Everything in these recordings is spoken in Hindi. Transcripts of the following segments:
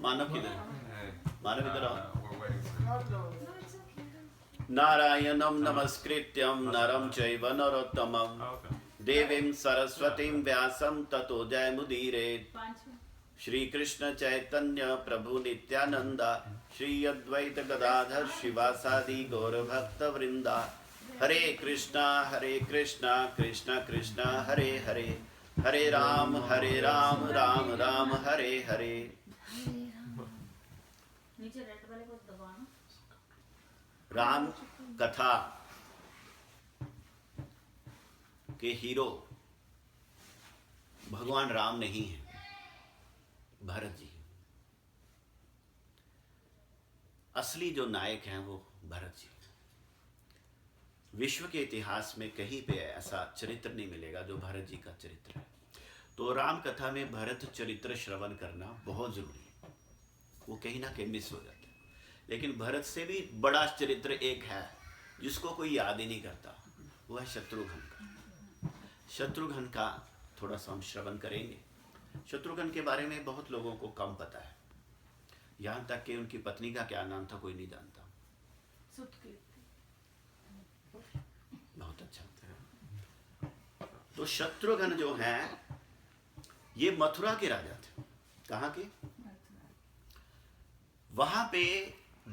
मानव किधर है? मानव इधर आओ। नारायणं नमस्कृत्यं नरं चैव नरोत्तमं देवीं सरस्वतीं व्यासं ततो जयमुदीरयेत्। श्री कृष्ण चैतन्य प्रभु नित्यानंद श्री अद्वैत गदाधर शिवासादि गौर भक्त वृंदा। हरे कृष्णा कृष्णा कृष्णा हरे हरे, हरे राम राम राम हरे हरे। राम कथा के हीरो भगवान राम नहीं है, भरत जी। असली जो नायक हैं वो भरत जी। विश्व के इतिहास में कहीं पे ऐसा चरित्र नहीं मिलेगा जो भरत जी का चरित्र है। तो राम कथा में भरत चरित्र श्रवण करना बहुत जरूरी है, वो कहीं ना कहीं मिस हो जाता है। लेकिन भरत से भी बड़ा चरित्र एक है जिसको कोई याद ही नहीं करता, वो है शत्रुघ्न का। शत्रुघ्न का थोड़ा सा हम श्रवण करेंगे। शत्रुघ्न के बारे में बहुत लोगों को कम पता है, यहाँ तक कि उनकी पत्नी का क्या नाम था कोई नहीं जानता। बहुत अच्छा। तो शत्रुघ्न जो हैं ये मथुरा के राजा थे। कहाँ के? वहां पे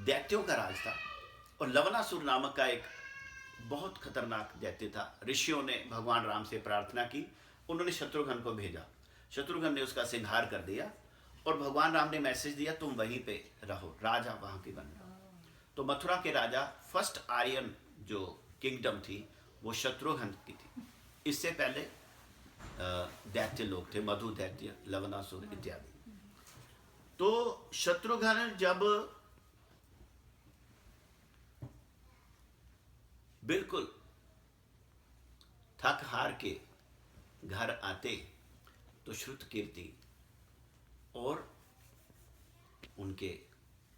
दैत्यों का राज था और लवणासुर नामक का एक बहुत खतरनाक दैत्य था। ऋषियों ने भगवान राम से प्रार्थना की, उन्होंने शत्रुघ्न को भेजा। शत्रुघ्न ने उसका संहार कर दिया और भगवान राम ने मैसेज दिया तुम वहीं पे रहो, राजा वहां के बन रहो। तो मथुरा के राजा फर्स्ट आर्यन जो किंगडम थी वो शत्रुघ्न की थी। इससे पहले दैत्य लोग थे, मधु दैत्य, लवणासुर इत्यादि। तो शत्रुघ्न जब बिल्कुल थक हार के घर आते तो श्रुतकीर्ति और उनके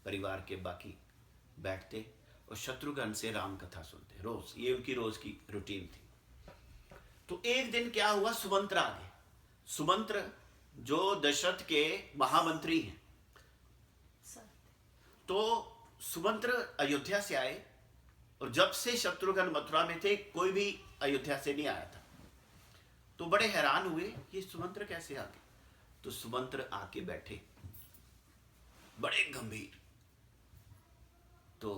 परिवार के बाकी बैठते और शत्रुघ्न से राम कथा सुनते रोज। ये उनकी रोज की रूटीन थी। तो एक दिन क्या हुआ, सुमंत्र आ गए। सुमंत्र जो दशरथ के महामंत्री हैं। तो सुमंत्र अयोध्या से आए और जब से शत्रुघ्न मथुरा में थे कोई भी अयोध्या से नहीं आया था। तो बड़े हैरान हुए ये सुमंत्र कैसे आ गए। तो सुमंत्र आके बैठे बड़े गंभीर। तो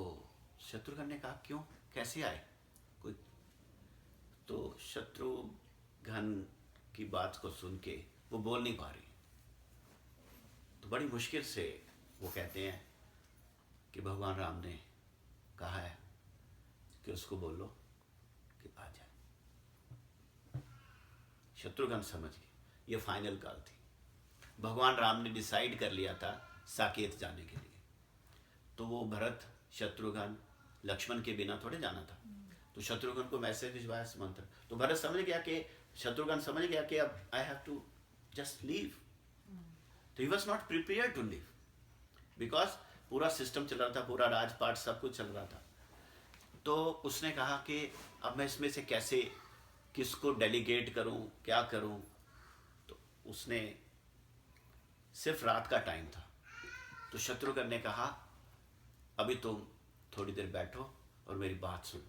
शत्रुघ्न ने कहा क्यों, कैसे आए कोई? तो शत्रुघ्न की बात को सुन के वो बोल नहीं पा रही। तो बड़ी मुश्किल से वो कहते हैं कि भगवान राम ने कहा है कि उसको बोलो कि आ जाए। शत्रुघ्न समझ गए ये फाइनल कॉल थी। भगवान राम ने डिसाइड कर लिया था साकेत जाने के लिए। तो वो भरत, शत्रुघ्न, लक्ष्मण के बिना थोड़े जाना था। तो शत्रुघ्न को मैसेज भिजवाया सुमंत्र। तो भरत समझ गया कि, शत्रुघ्न समझ गया कि अब I have to just leave. तो he was not prepare to leave because पूरा सिस्टम चल रहा था, पूरा राजपाट सब कुछ चल रहा था। तो उसने कहा कि अब मैं इसमें से कैसे किसको डेलीगेट करूं, क्या करूं। तो उसने सिर्फ रात का टाइम था। तो शत्रुघ्न ने कहा अभी तुम थोड़ी देर बैठो और मेरी बात सुनो।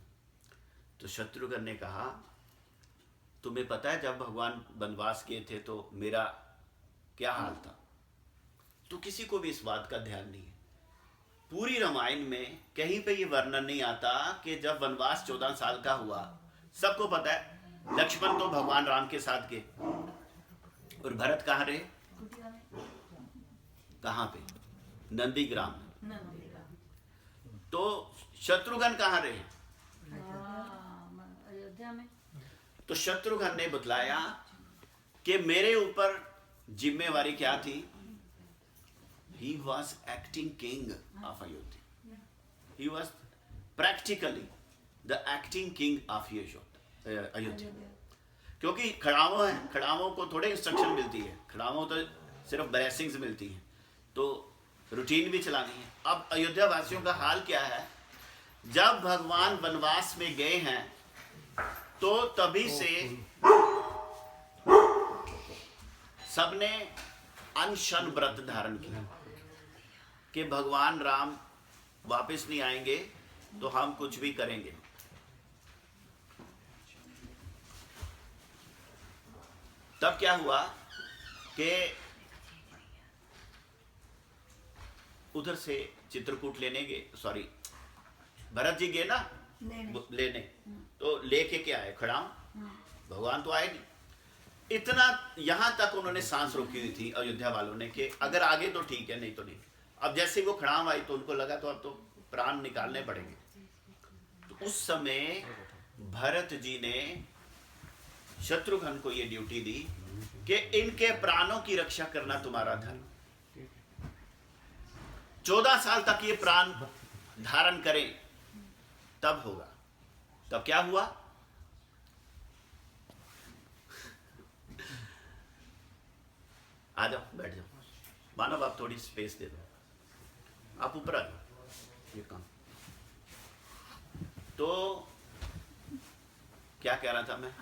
तो शत्रुघ्न ने कहा तुम्हें पता है जब भगवान वनवास गए थे तो मेरा क्या हाल था? तो किसी को भी इस बात का ध्यान नहीं है। पूरी रामायण में कहीं पे ये वर्णन नहीं आता कि जब वनवास 14 साल का हुआ। सबको पता है लक्ष्मण तो भगवान राम के साथ गए और भरत कहाँ रहे? कहाँ पे? नंदीग्राम। तो शत्रुघ्न कहाँ रहे? अयोध्या में। तो शत्रुघ्न ने बतलाया कि मेरे ऊपर जिम्मेवारी क्या थी। He was acting king of Ayodhya. He was practically the acting king of Ayodhya. क्योंकि खड़ावों को थोड़े इंस्ट्रक्शन मिलती है, खड़ावों तो सिर्फ ब्लेसिंग्स मिलती हैं, तो रूटीन भी चलानी है। अब अयोध्या वासियों का हाल क्या है? जब भगवान वनवास में गए हैं तो तभी से सबने अनशन व्रत धारण किया। कि भगवान राम वापस नहीं आएंगे तो हम कुछ भी करेंगे। तब क्या हुआ कि उधर से चित्रकूट लेने गए, सॉरी भरत जी गए ना लेने, तो लेके क्या आए, खड़ाऊं, भगवान तो आए नहीं। इतना यहां तक उन्होंने सांस रोकी हुई थी अयोध्या वालों ने कि अगर आगे तो ठीक है, नहीं तो नहीं। अब जैसे वो खड़ाम आई तो उनको लगा तो अब तो प्राण निकालने पड़ेंगे। तो उस समय भरत जी ने शत्रुघ्न को ये ड्यूटी दी कि इनके प्राणों की रक्षा करना तुम्हारा धर्म। 14 साल तक ये प्राण धारण करें तब होगा। तब क्या हुआ, आ जाओ बैठ जाओ, मानव आप थोड़ी स्पेस दे दो, आप ऊपर आ जाओ, ये काम। तो क्या कह रहा था मैं,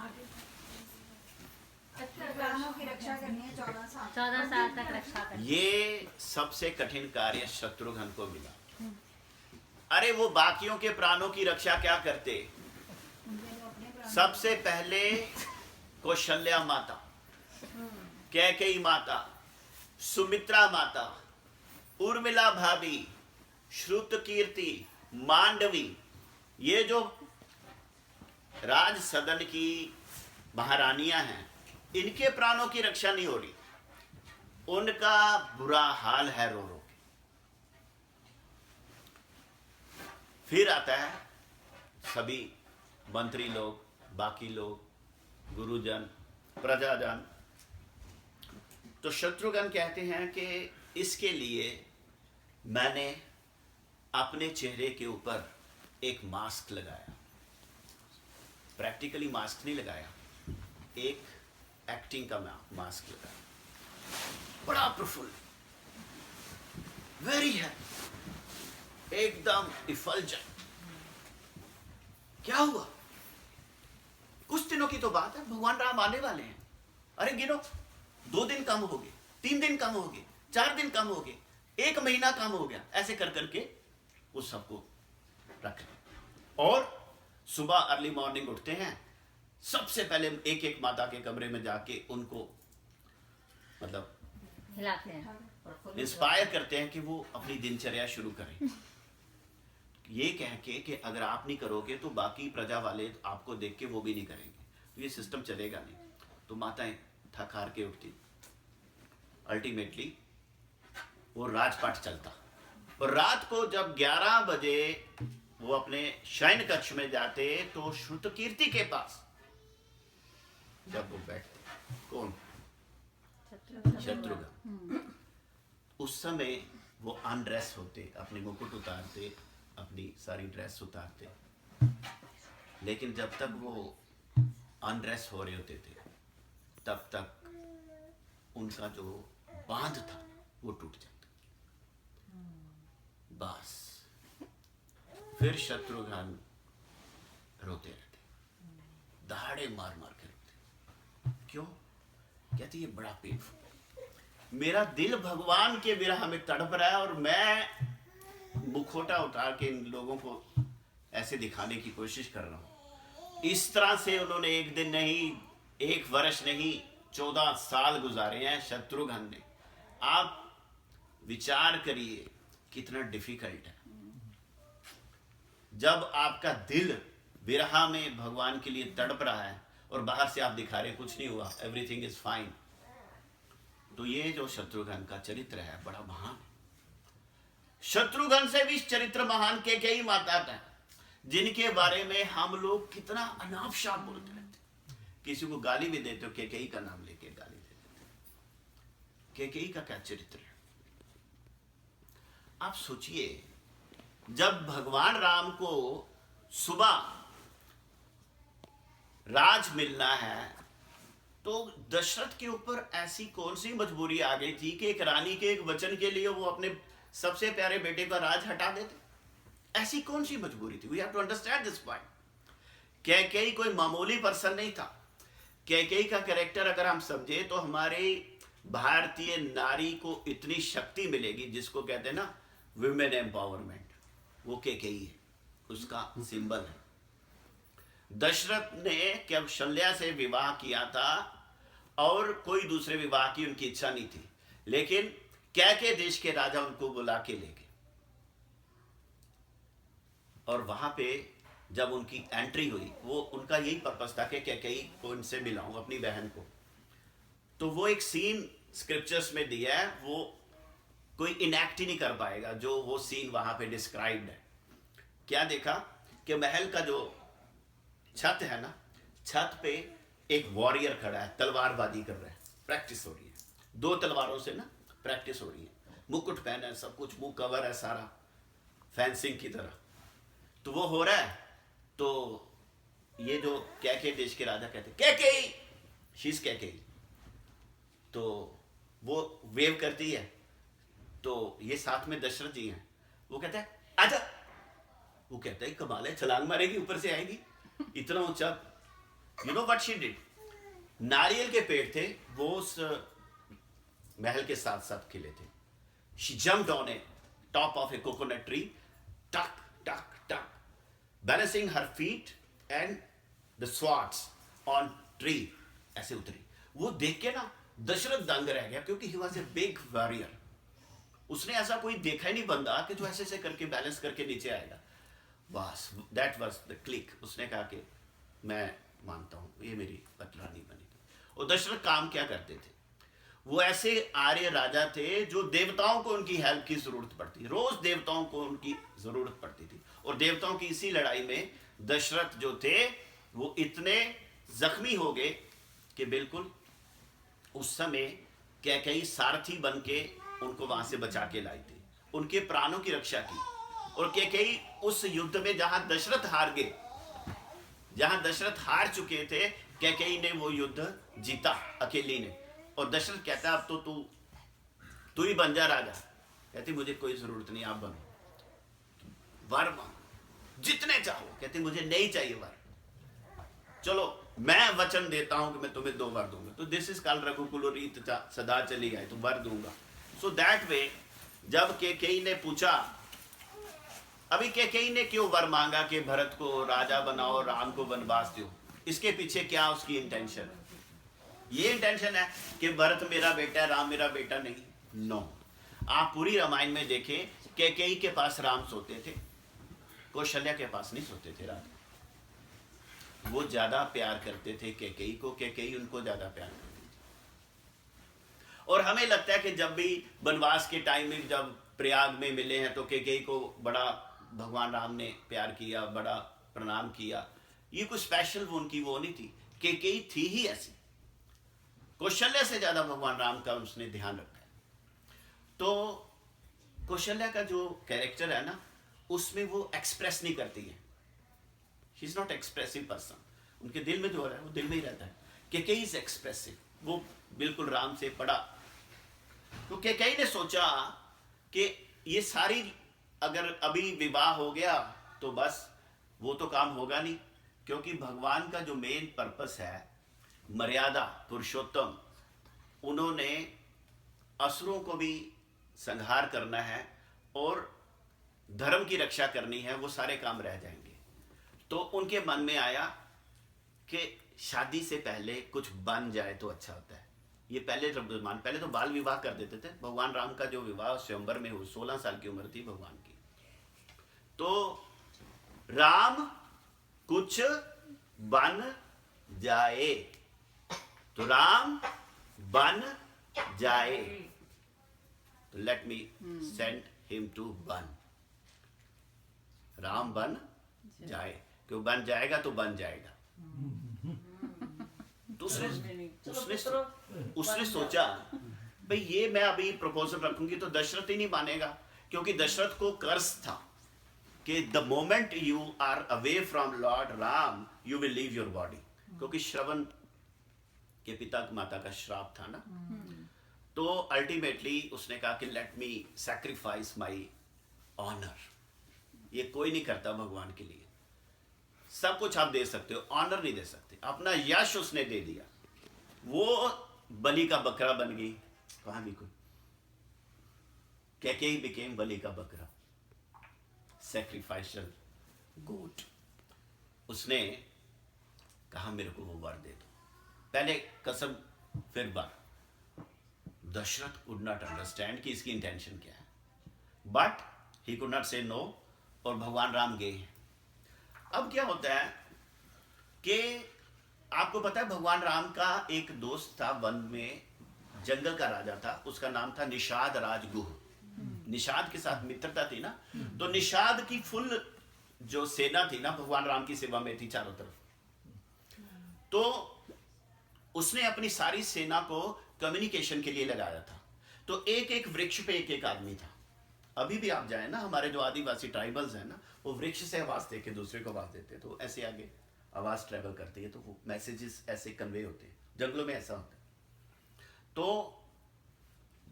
प्राणों की रक्षा करनी है 14 साल तक रक्षा करनी। ये सबसे कठिन कार्य शत्रुघ्न को मिला। अरे वो बाकियों के प्राणों की रक्षा क्या करते, सबसे पहले कौशल्या माता, कैकेयी माता, सुमित्रा माता, उर्मिला भाभी, श्रुतकीर्ति, मांडवी, ये जो राज सदन की महारानियां हैं, इनके प्राणों की रक्षा नहीं हो रही, उनका बुरा हाल है रो रो के। फिर आता है सभी मंत्री लोग, बाकी लोग, गुरुजन, प्रजाजन। तो शत्रुघ्न कहते हैं कि इसके लिए मैंने अपने चेहरे के ऊपर एक मास्क लगाया, प्रैक्टिकली मास्क नहीं लगाया, एक एक्टिंग का मास्क लगाया, बड़ा प्रफुल्ल, वेरी हैप्पी, एकदम इफल्जेंट। क्या हुआ, कुछ दिनों की तो बात है, भगवान राम आने वाले हैं। अरे गिनो, 2 दिन कम हो गए, 3 दिन कम हो गए, 4 दिन कम हो गए, 1 महीना कम हो गया, ऐसे कर करके उस सबको रख लें। और सुबह अर्ली मॉर्निंग उठते हैं, सबसे पहले एक एक माता के कमरे में जाके उनको मतलब हिलाते हैं, इंस्पायर करते हैं कि वो अपनी दिनचर्या शुरू करें। ये कह के कि अगर आप नहीं करोगे तो बाकी प्रजा वाले आपको देख के वो भी नहीं करेंगे, तो ये सिस्टम चलेगा नहीं। तो माताएं थक हार के उठती, अल्टीमेटली वो राजपाट चलता। और रात को जब 11 बजे वो अपने शयन कक्ष में जाते तो श्रुतकीर्ति के पास जब वो बैठते, कौन, शत्रुघ्न, उस समय वो अनड्रेस होते, अपने मुकुट उतारते, अपनी सारी ड्रेस उतारते, लेकिन जब तक वो अनड्रेस हो रहे होते थे तब तक उनका जो बांध था वो टूट जाता। बस फिर शत्रुघ्न रोते रहते, दहाड़े मार मार के रोते। क्यों, कहते ये बड़ा पेनफुल है, मेरा दिल भगवान के विरह में तड़प रहा है और मैं मुखौटा उतार के इन लोगों को ऐसे दिखाने की कोशिश कर रहा हूं। इस तरह से उन्होंने एक दिन नहीं, 1 वर्ष नहीं, 14 साल गुजारे हैं शत्रुघ्न ने। आप विचार करिए कितना डिफिकल्ट है। जब आपका दिल विरह में भगवान के लिए तड़प रहा है और बाहर से आप दिखा रहे कुछ नहीं हुआ, एवरीथिंग इज फाइन, तो ये जो शत्रुघ्न का चरित्र है बड़ा महान। शत्रुघ्न से भी चरित्र महान कैकेयी माता है, जिनके बारे में हम लोग कितना अनाप शनाप बोलते रहते, किसी को गाली भी देते हो कैकेयी का नाम लेके गाली दे देते। कैकेयी का क्या चरित्र है, आप सोचिए। जब भगवान राम को सुबह राज मिलना है तो दशरथ के ऊपर ऐसी कौन सी मजबूरी आ गई थी कि एक रानी के एक वचन के लिए वो अपने सबसे प्यारे बेटे का राज हटा देते। ऐसी कौन सी मजबूरी थी, we have to understand this point. Kaikeyi कोई मामूली पर्सन नहीं था। कैकेयी का कैरेक्टर अगर हम समझे तो हमारे भारतीय नारी को इतनी शक्ति मिलेगी, जिसको कहते हैं ना वुमेन एम्पावरमेंट, वो केकेई है, उसका सिंबल है। दशरथ ने कौशल्या से विवाह किया था और कोई दूसरे विवाह की उनकी इच्छा नहीं थी, लेकिन कैके देश के राजा उनको बुला के ले गए और वहां पे जब उनकी एंट्री हुई, वो उनका यही पर्पस था कि कैकेयी को इनसे मिलाऊं, अपनी बहन को। तो वो एक सीन स्क्रिप्चर्स में दिया है, वो कोई इनैक्ट ही नहीं कर पाएगा जो वो सीन वहां पे डिस्क्राइब्ड है। क्या देखा कि महल का जो छत है ना, छत पे एक वॉरियर खड़ा है, तलवारबाजी कर रहा है, प्रैक्टिस हो रही है, 2 तलवारों से ना प्रैक्टिस हो रही है, मुकुट पहना है, सब कुछ मुंह कवर है सारा, फेंसिंग की तरह। तो वो हो रहा है, तो ये जो कैके देश के राजा कहते कैकेयी, शी इज कैकेयी, तो वो वेव करती है, तो ये साथ में दशरथ जी हैं, वो कहता है आजा, वो कहता है कमाल है, छलांग मारेगी, ऊपर से आएगी, इतना ऊंचा। You know what she did, नारियल के पेड़ थे वो उस महल के साथ साथ खिले थे। She jumped on A top of A coconut tree, टक टक टक, balancing her feet and the swords on tree, ऐसे उतरी। वो देख के ना दशरथ दंग रह गया, क्योंकि he was a big warrior. उसने ऐसा कोई देखा ही नहीं बंदा कि जो ऐसे ऐसे करके बैलेंस करके नीचे आएगा। बस दैट वाज द क्लिक। उसने कहा कि मैं मानता हूं ये मेरी पटरानी बनेगी। और दशरथ काम क्या करते थे, वो ऐसे आर्य राजा थे जो देवताओं को उनकी हेल्प की जरूरत पड़ती, रोज देवताओं को उनकी जरूरत पड़ती थी। और देवताओं की इसी लड़ाई में दशरथ जो थे वो इतने जख्मी हो गए कि बिल्कुल उस समय कैकेयी सारथी बन के उनको वहां से बचा के लाई थी, उनके प्राणों की रक्षा की। और कैकेयी उस युद्ध में जहां दशरथ हार गए, जहां दशरथ हार चुके थे, कैकेयी ने वो युद्ध जीता अकेली ने। और दशरथ कहता अब तो तू ही बन जा राजा। कहती मुझे कोई जरूरत नहीं, आप बनो, वर मांगो जितने चाहो। कहती मुझे नहीं चाहिए वर, चलो मैं वचन देता हूं कि मैं तुम्हें 2 वर दूंगा। तो दिस इज कॉल्ड रघुकुल रीत, सदा चली आए, तो वर दूंगा। सो दैट वे जब कैकेयी ने पूछा, अभी कैकेयी ने क्यों वर मांगा कि भरत को राजा बनाओ, राम को वनवास दो, इसके पीछे क्या उसकी इंटेंशन है? ये इंटेंशन है कि भरत मेरा बेटा है, राम मेरा बेटा नहीं। नो, आप पूरी रामायण में देखें, कैकेयी के पास राम सोते थे, कौशल्या के पास नहीं सोते थे रात। वो ज्यादा प्यार करते थे कैकेयी को, कैकेयी उनको ज्यादा प्यार करती थी। और हमें लगता है कि जब भी वनवास के टाइम में जब प्रयाग में मिले हैं तो कैकेयी को बड़ा भगवान राम ने प्यार किया, बड़ा प्रणाम किया। ये कुछ स्पेशल वो उनकी वो नहीं थी, कैकेयी थी ही ऐसी। कौशल्या से ज्यादा भगवान राम का उसने ध्यान रखा है। तो कौशल्या का जो कैरेक्टर है ना, उसमें वो एक्सप्रेस नहीं करती है, she is not expressive person. उनके दिल में जो है वो दिल में ही रहता है। कैकेयी इज एक्सप्रेसिव, वो बिल्कुल राम से पड़ा। तो कैकेयी ने सोचा कि ये सारी, अगर अभी विवाह हो गया तो बस वो तो काम होगा नहीं, क्योंकि भगवान का जो मेन पर्पस है मर्यादा पुरुषोत्तम, उन्होंने असुरों को भी संहार करना है और धर्म की रक्षा करनी है, वो सारे काम रह जाएंगे। तो उनके मन में आया कि शादी से पहले कुछ बन जाए तो अच्छा होता है। ये पहले तो बाल विवाह कर देते थे। भगवान राम का जो विवाह स्वयंवर में हुआ, 16 साल की उम्र थी भगवान की। तो राम कुछ बन जाए, तो राम बन जाए, तो let me send him to बन। राम बन जाए, क्यों बन जाएगा तो बन जाएगा। तो उसने सोचा भाई ये मैं अभी प्रपोजल रखूंगी तो दशरथ ही नहीं मानेगा, क्योंकि दशरथ को कर्ज था कि the moment you are away from lord Ram you will leave your body, क्योंकि श्रवण के पिता माता का श्राप था ना। तो अल्टीमेटली उसने कहा कि let me sacrifice my honour. ये कोई नहीं करता भगवान के लिए, सब कुछ आप दे सकते हो, ऑनर नहीं दे सकते। अपना यश उसने दे दिया, वो बलि का बकरा बन गई। कहां भी कोई कैकेयी बिकेम बलि का बकरा, सैक्रिफाइशियल गोट। उसने कहा मेरे को वो वर दे दो, पहले कसम फिर वर। दशरथ कुड नॉट अंडरस्टैंड कि इसकी इंटेंशन क्या है, बट ही कुड नॉट से नो, और भगवान राम गए। अब क्या होता है कि आपको पता है भगवान राम का एक दोस्त था वन में, जंगल का राजा था, उसका नाम था निषाद राजगुह। निषाद के साथ मित्रता थी ना, तो निषाद की फुल जो सेना थी ना भगवान राम की सेवा में थी चारों तरफ। तो उसने अपनी सारी सेना को कम्युनिकेशन के लिए लगाया था। तो एक एक वृक्ष पे एक एक आदमी था। अभी भी आप जाए ना, हमारे जो आदिवासी ट्राइबल्स हैं ना, वो वृक्ष से आवाज दे के दूसरे को आवाज देते हैं, तो ऐसे आगे आवाज ट्रेवल करती है, तो वो मैसेजेस ऐसे कन्वे होते हैं। जंगलों में ऐसा होता है। तो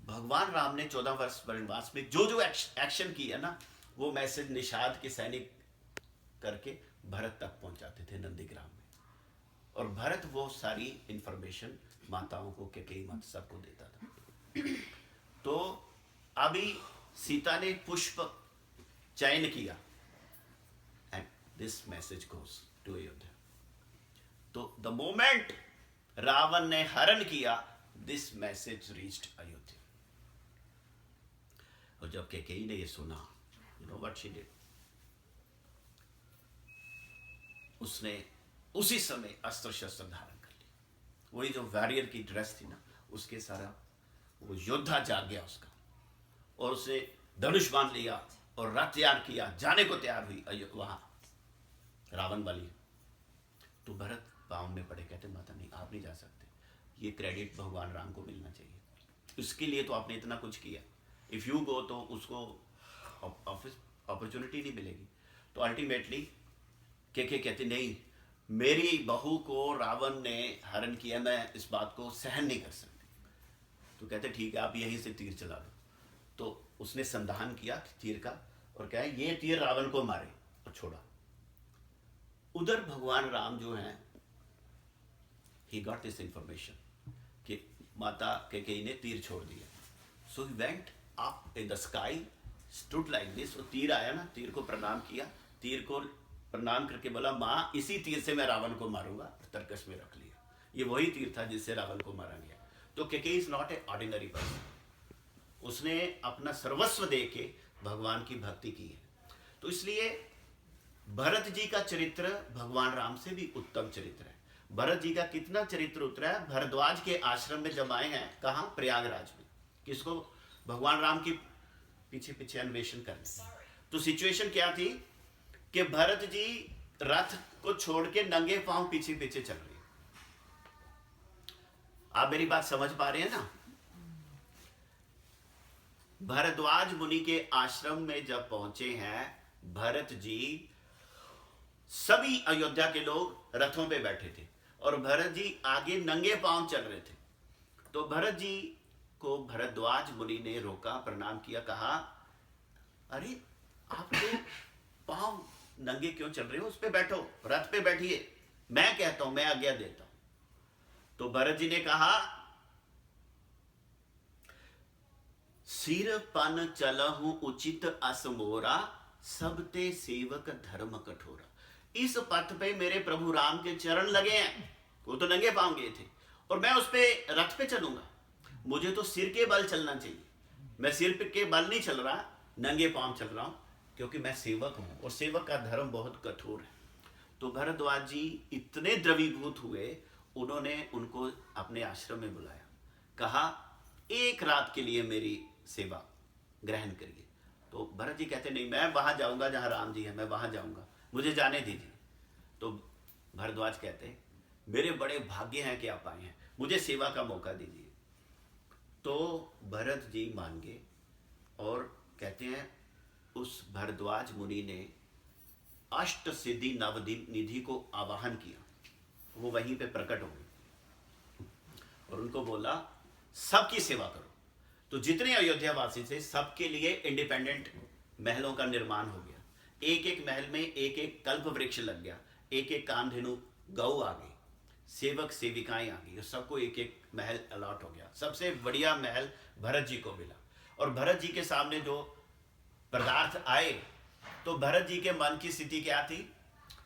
भगवान राम ने 14 वर्ष वनवास में जो जो एक्शन किया ना, वो मैसेज निषाद के सैनिक करके भरत तक पहुंचाते थे नंदीग्राम में, और भरत वो सारी इंफॉर्मेशन माताओं को, कैकेयी माता सबको देता था। तो अभी सीता ने पुष्प चयन किया, and this message goes to Ayodhya. तो द मोमेंट रावण ने हरण किया, दिस मैसेज रीच्ड अयोध्या। और जब कैकेयी ने ये सुना, you know what she did, उसने उसी समय अस्त्र शस्त्र धारण कर ली। वही जो वॉरियर की ड्रेस थी ना, उसके सारा वो योद्धा जाग गया उसका, और उसने धनुष बांध लिया और रथ तैयार किया, जाने को तैयार हुई वहां रावण वाली। तो भरत पाँव में पड़े, कहते माता नहीं, आप नहीं जा सकते, ये क्रेडिट भगवान राम को मिलना चाहिए, उसके लिए तो आपने इतना कुछ किया। इफ यू गो तो उसको अपॉर्चुनिटी नहीं मिलेगी। तो अल्टीमेटली के कहते नहीं, मेरी बहू को रावण ने हरण किया, मैं इस बात को सहन नहीं कर सकती। तो कहते ठीक है, आप यहीं से तीर चला दो। तो उसने संधान किया तीर का, और कहा ये तीर रावण को मारे, और छोड़ा। उधर भगवान राम जो हैं, he got this information कि माता कैकेयी ने तीर छोड़ दिया। So he went up in the sky, stood like this, और तीर आया ना, तीर को प्रणाम किया, तीर को प्रणाम करके बोला माँ इसी तीर से मैं रावण को मारूंगा, तरकश में रख लिया। ये वही तीर था जिससे रावण को मारा गया। तो Kaikeyi is not a ordinary person, उसने अपना सर्वस्व दे के भगवान की भक्ति की है। तो इसलिए भरत जी का चरित्र भगवान राम से भी उत्तम चरित्र है। भरत जी का कितना चरित्र उतरा है, भरद्वाज के आश्रम में जब आए हैं, कहाँ, प्रयागराज में, किसको, भगवान राम की पीछे पीछे अन्वेषण करने। तो सिचुएशन क्या थी कि भरत जी रथ को छोड़ के नंगे पांव पीछे पीछे चल रहे हैं। आप मेरी बात समझ पा रहे हैं ना? भरद्वाज मुनि के आश्रम में जब पहुंचे हैं भरत जी, सभी अयोध्या के लोग रथों पे बैठे थे और भरत जी आगे नंगे पांव चल रहे थे। तो भरत जी को भरद्वाज मुनि ने रोका, प्रणाम किया, कहा अरे आप तो पांव नंगे क्यों चल रहे हो, उस पे बैठो, रथ पे बैठिए, मैं कहता हूं, मैं आज्ञा देता हूं। तो भरत जी ने कहा सिर पन चलहु उचित असमोरा, सबते सेवक धर्म कठोरा। इस पथ पे मेरे प्रभु राम के चरण लगे हैं, वो तो नंगे पांव गए थे, और मैं उस पे रथ पे चलूंगा। मुझे तो सिर के बल चलना चाहिए, मैं सिर के बल नहीं चल रहा, नंगे पांव चल रहा हूं, क्योंकि मैं सेवक हूं और सेवक का धर्म बहुत कठोर है। तो भरद्वाज जी इतने द्रवीभूत हुए, उन्होंने उनको अपने आश्रम में बुलाया, कहा एक रात के लिए मेरी सेवा ग्रहण करिए। तो भरत जी कहते नहीं, मैं वहां जाऊंगा जहां राम जी है, मैं वहां जाऊंगा, मुझे जाने दीजिए। तो भरद्वाज कहते मेरे बड़े भाग्य हैं कि आप आए हैं, मुझे सेवा का मौका दीजिए। तो भरत जी मान गए और कहते हैं उस भरद्वाज मुनि ने अष्ट सिद्धि नवदीप निधि को आवाहन किया, वो वहीं पे प्रकट हो गए और उनको बोला सबकी सेवा करो। तो जितने अयोध्या वासी थे सबके लिए इंडिपेंडेंट महलों का निर्माण हो गया, एक एक महल में एक एक कल्प वृक्ष लग गया, एक एक कामधेनु गौ आ गई, सेवक सेविकाएं आ गई, सबको एक एक महल अलॉट हो गया। सबसे बढ़िया महल भरत जी को मिला और भरत जी के सामने जो पदार्थ आए तो भरत जी के मन की स्थिति क्या थी?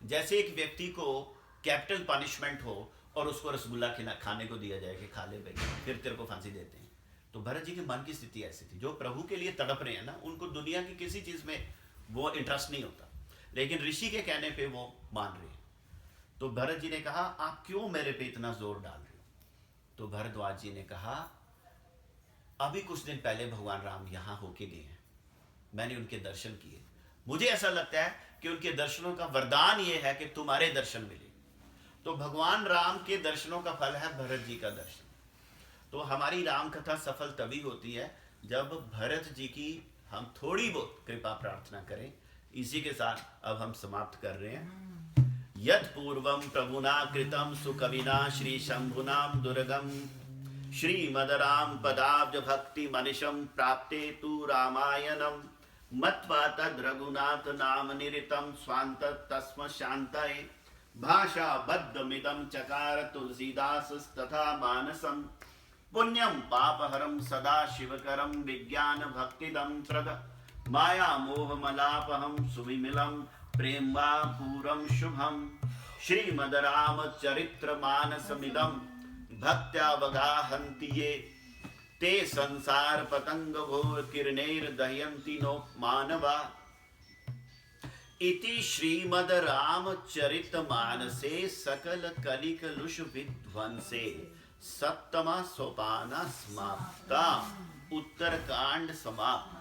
जैसे एक व्यक्ति को कैपिटल पनिशमेंट हो और उसको रसगुल्ला खाने को दिया जाए कि खा ले भाई, फिर तेरे को फांसी देते हैं। तो भरत जी के मन की स्थिति ऐसी थी। जो प्रभु के लिए तड़प रहे हैं ना, उनको दुनिया की किसी चीज में वो इंटरेस्ट नहीं होता, लेकिन ऋषि के कहने पे वो मान रहे हैं। तो भरत जी ने कहा, आप क्यों मेरे पे इतना जोर डाल रहे हो? तो भरद्वाज जी ने कहा, अभी कुछ दिन पहले भगवान राम यहाँ होके गए हैं, मैंने उनके दर्शन किए। मुझे ऐसा लगता है कि उनके दर्शनों का वरदान ये है कि तुम्हारे दर्शन मिले। तो भगवान राम के दर्शनों का फल है भरत जी का दर्शन। तो हमारी राम कथा सफल तभी होती है जब भरत जी की हम थोड़ी बहुत कृपा प्रार्थना करें। इसी के साथ अब हम समाप्त कर रहे हैं। यत् पूर्वम प्रभुना कृतम सुकविना श्री शंभुनाम दुर्गम श्रीमदराम पदाब्ज भक्ति मनिशम प्राप्ते तु रामायणम मत्वा तद रघुनाथ नाम निरितम स्वांत तस्म शांतये भाषा बद्धमिदं चकार तुलसीदास तथा मानसम पुण्यम पापहरम सदा शिवकरम विज्ञान भक्तिदं प्रद माया मोह मलापहम सुविमिलम प्रेम्बा पूरम शुभम श्रीमद राम चरित्र मानसमिदं भक्त्या वगाहन्ति ये ते संसार पतंग घोर किरणैर दह्यन्ति नो मानवा। इति श्रीमद रामचरित मानसे सकल कलिकलुष विध्वंसे सप्तमा सोपाना समाप्ता। उत्तरकांड समाप्त।